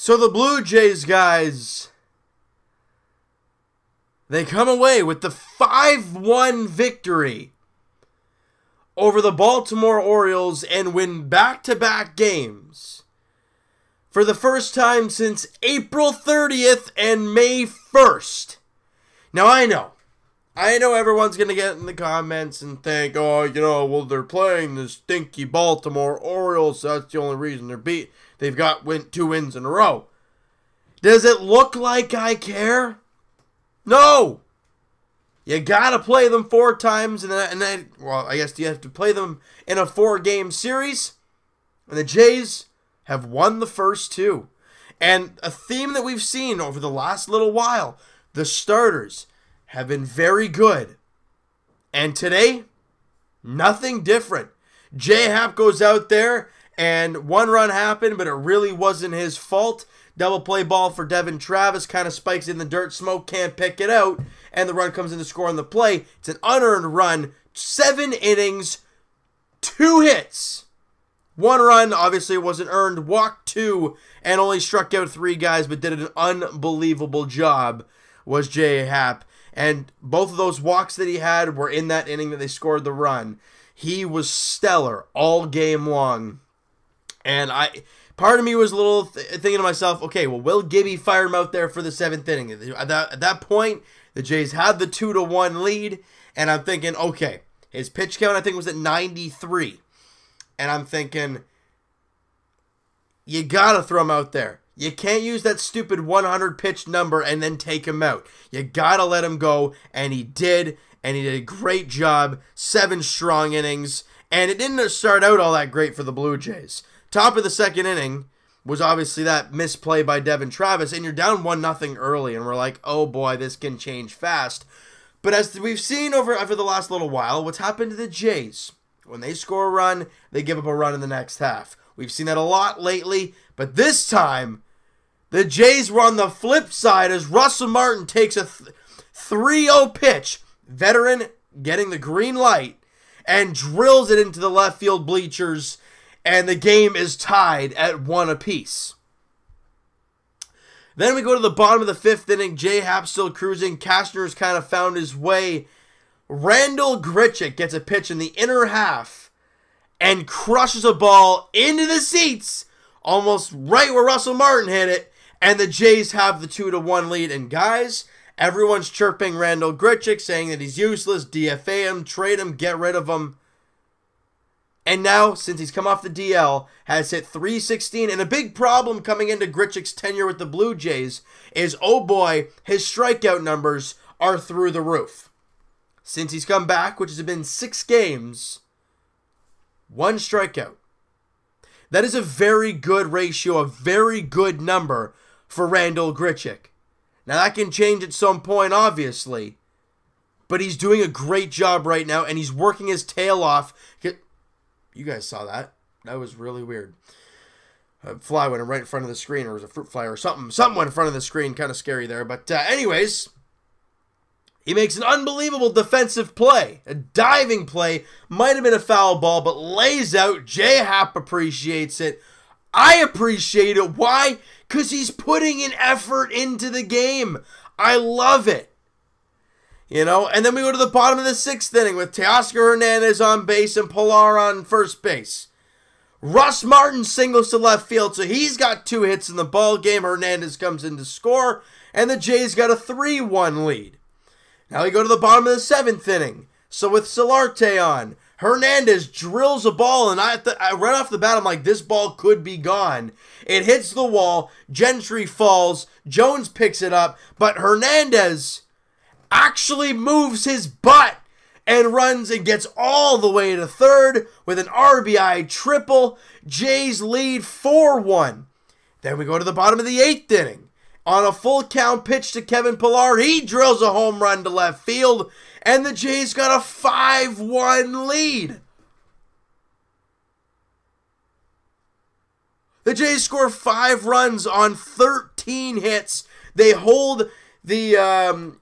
So the Blue Jays, guys, they come away with the 5-1 victory over the Baltimore Orioles and win back-to-back games for the first time since April 30th and May 1st. Now, I know everyone's going to get in the comments and think, oh, well, they're playing the stinky Baltimore Orioles, so that's the only reason they've got 2 wins in a row. Does it look like I care? No! You gotta play them 4 times, and then, well, I guess you have to play them in a 4-game series, and the Jays have won the first 2. And a theme that we've seen over the last little while, the starters have been very good. And today, nothing different. J-Hap goes out there, and 1 run happened, but it really wasn't his fault. Double play ball for Devin Travis, kind of spikes in the dirt, Smoke can't pick it out, and the run comes in to score on the play. It's an unearned run, 7 innings, 2 hits. 1 run, obviously it wasn't earned, walked 2, and only struck out 3 guys, but did an unbelievable job, was J-Hap. And both of those walks that he had were in that inning that they scored the run. He was stellar all game long. And part of me was a little thinking to myself, okay, well, will Gibby fire him out there for the 7th inning? At that point, the Jays had the 2-1 lead, and I'm thinking, okay, his pitch count I think was at 93. And I'm thinking, you gotta throw him out there. You can't use that stupid 100 pitch number and then take him out. You gotta let him go, and he did a great job. 7 strong innings, and it didn't start out all that great for the Blue Jays. Top of the 2nd inning was obviously that misplay by Devin Travis, and you're down 1-0 early, and we're like, oh boy, this can change fast. But as we've seen over the last little while, what's happened to the Jays? When they score a run, they give up a run in the next half. We've seen that a lot lately, but this time, the Jays were on the flip side as Russell Martin takes a 3-0 pitch, veteran getting the green light, and drills it into the left field bleachers, and the game is tied at 1 apiece. Then we go to the bottom of the 5th inning. J-Hap still cruising. Castner's kind of found his way. Randall Grichuk gets a pitch in the inner half and crushes a ball into the seats, almost right where Russell Martin hit it, and the Jays have the 2-1 lead. And guys, everyone's chirping Randall Grichuk, saying that he's useless, DFA him, trade him, get rid of him. And now, since he's come off the DL, has hit .316. And a big problem coming into Grichuk's tenure with the Blue Jays is, oh boy, his strikeout numbers are through the roof. Since he's come back, which has been 6 games, 1 strikeout. That is a very good ratio, a very good number for Randall Grichuk. Now, that can change at some point, obviously. But he's doing a great job right now, and he's working his tail off. You guys saw that. That was really weird. A fly went right in front of the screen, or it was a fruit fly, or something. Something went in front of the screen. Kind of scary there. But anyways, he makes an unbelievable defensive play. A diving play. Might have been a foul ball, but lays out. J-Hap appreciates it. I appreciate it. Why? Because he's putting an effort into the game. I love it. And then we go to the bottom of the 6th inning with Teoscar Hernandez on base and Pilar on first base. Russ Martin singles to left field, so he's got 2 hits in the ball game. Hernandez comes in to score, and the Jays got a 3-1 lead. Now we go to the bottom of the 7th inning. So with Solarte on, Hernandez drills a ball, and I right off the bat, I'm like, this ball could be gone. It hits the wall, Gentry falls, Jones picks it up, but Hernandez actually moves his butt and runs and gets all the way to 3rd with an RBI triple. Jays lead 4-1. Then we go to the bottom of the 8th inning. On a full count pitch to Kevin Pilar, he drills a home run to left field, and the Jays got a 5-1 lead. The Jays score 5 runs on 13 hits. They hold the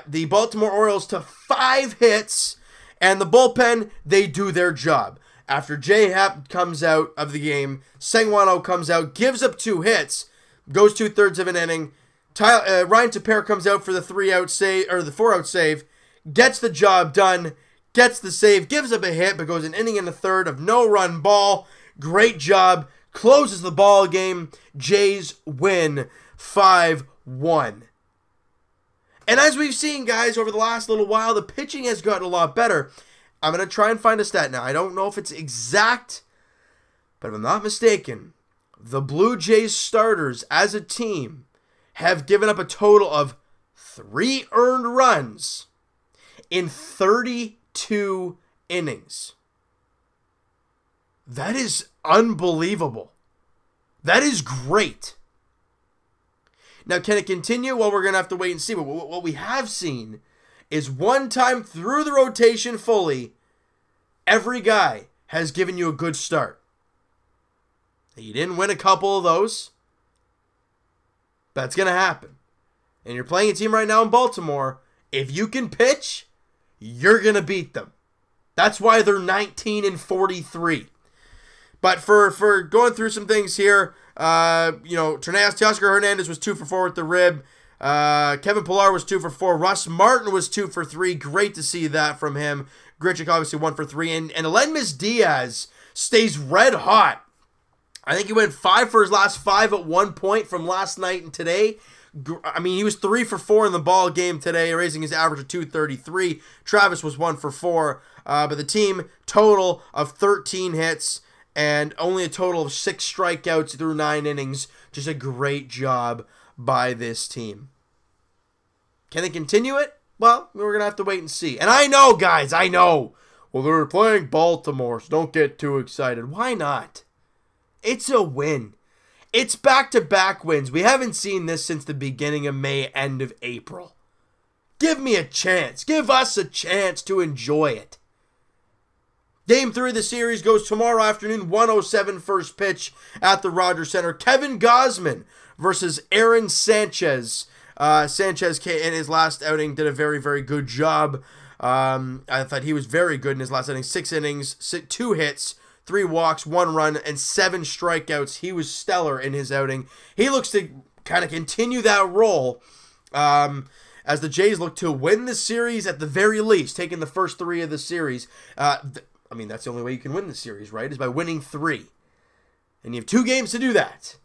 the Baltimore Orioles to 5 hits, and the bullpen, they do their job. After J-Hap comes out of the game, Sengwano comes out, gives up 2 hits, goes 2/3 of an inning. Ryan Tepera comes out for the 3-out save, or the 4-out save, gets the job done, gets the save, gives up a hit, but goes an inning and a third of no-run ball. Great job. Closes the ball game. Jays win 5-1. And as we've seen, guys, over the last little while, the pitching has gotten a lot better. I'm going to try and find a stat now. I don't know if it's exact, but if I'm not mistaken, the Blue Jays starters as a team have given up a total of 3 earned runs in 32 innings. That is unbelievable. That is great. Now, can it continue? Well, we're going to have to wait and see. But what we have seen is one time through the rotation fully, every guy has given you a good start. You didn't win a couple of those. That's going to happen. And you're playing a team right now in Baltimore. If you can pitch, you're going to beat them. That's why they're 19-43. But for going through some things here, Teoscar Hernandez was 2 for 4 with the rib. Kevin Pillar was 2 for 4. Russ Martin was 2 for 3. Great to see that from him. Grichuk obviously 1 for 3. And Aledmys Diaz stays red hot. I think he went 5 for his last 5 at one point from last night and today. I mean, he was 3 for 4 in the ball game today, raising his average to 233. Travis was 1 for 4. But the team total of 13 hits and only a total of 6 strikeouts through 9 innings. Just a great job by this team. Can they continue it? Well, we're going to have to wait and see. And I know, guys, I know. Well, they're playing Baltimore, so don't get too excited. Why not? It's a win. It's back-to-back wins. We haven't seen this since the beginning of May, end of April. Give me a chance. Give us a chance to enjoy it. Game 3 of the series goes tomorrow afternoon, 1:07 first pitch at the Rogers Center. Kevin Gausman versus Aaron Sanchez. Sanchez in his last outing did a very, very good job. I thought he was very good in his last outing. 6 innings, 2 hits, 3 walks, 1 run, and 7 strikeouts. He was stellar in his outing. He looks to kind of continue that role as the Jays look to win the series at the very least, taking the first 3 of the series. I mean, that's the only way you can win the series, right, is by winning 3. And you have 2 games to do that.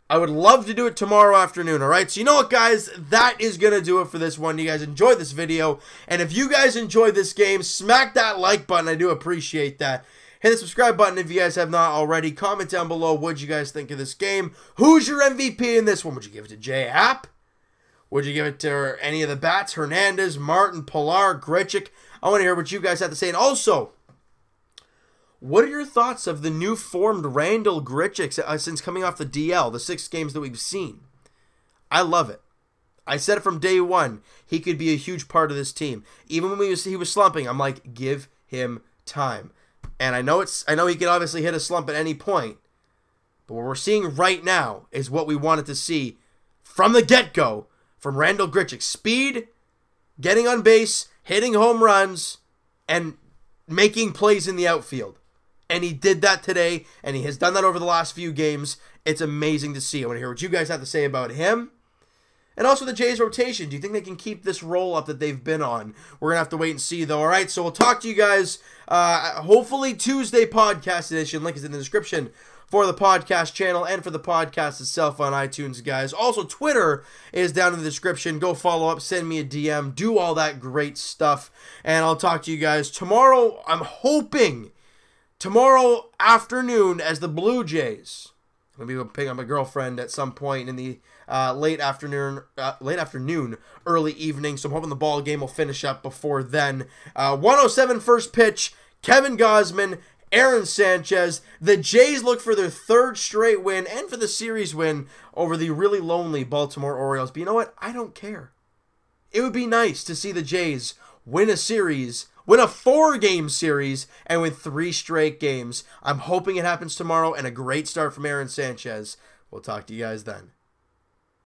I would love to do it tomorrow afternoon, all right? So you know what, guys? That is going to do it for this one. You guys enjoyed this video. And if you guys enjoyed this game, smack that like button. I do appreciate that. Hit the subscribe button if you guys have not already. Comment down below what you guys think of this game. Who's your MVP in this one? Would you give it to J. Happ? Would you give it to any of the bats? Hernandez, Martin, Pillar, Grichuk? I want to hear what you guys have to say. And also, what are your thoughts of the new formed Randall Grichuk since coming off the DL, the 6 games that we've seen? I love it. I said it from day one. He could be a huge part of this team. Even when he was slumping, I'm like, give him time. And I know he can obviously hit a slump at any point. But what we're seeing right now is what we wanted to see from the get-go from Randall Grichuk. Speed, getting on base, hitting home runs, and making plays in the outfield. And he did that today, and he has done that over the last few games. It's amazing to see. I want to hear what you guys have to say about him. And also the Jays rotation. Do you think they can keep this roll up that they've been on? We're going to have to wait and see, though. All right, so we'll talk to you guys hopefully Tuesday podcast edition. Link is in the description for the podcast channel and for the podcast itself on iTunes, guys. Also, Twitter is down in the description. Go follow up, send me a DM, do all that great stuff. And I'll talk to you guys tomorrow. I'm hoping tomorrow afternoon as the Blue Jays. I'm going to be picking up my girlfriend at some point in the late afternoon, early evening. So I'm hoping the ball game will finish up before then. 1:07 first pitch. Kevin Gausman, Aaron Sanchez. The Jays look for their 3rd straight win and for the series win over the really lonely Baltimore Orioles. But you know what? I don't care. It would be nice to see the Jays win a series, win a 4-game series, and win 3 straight games. I'm hoping it happens tomorrow, and a great start from Aaron Sanchez. We'll talk to you guys then.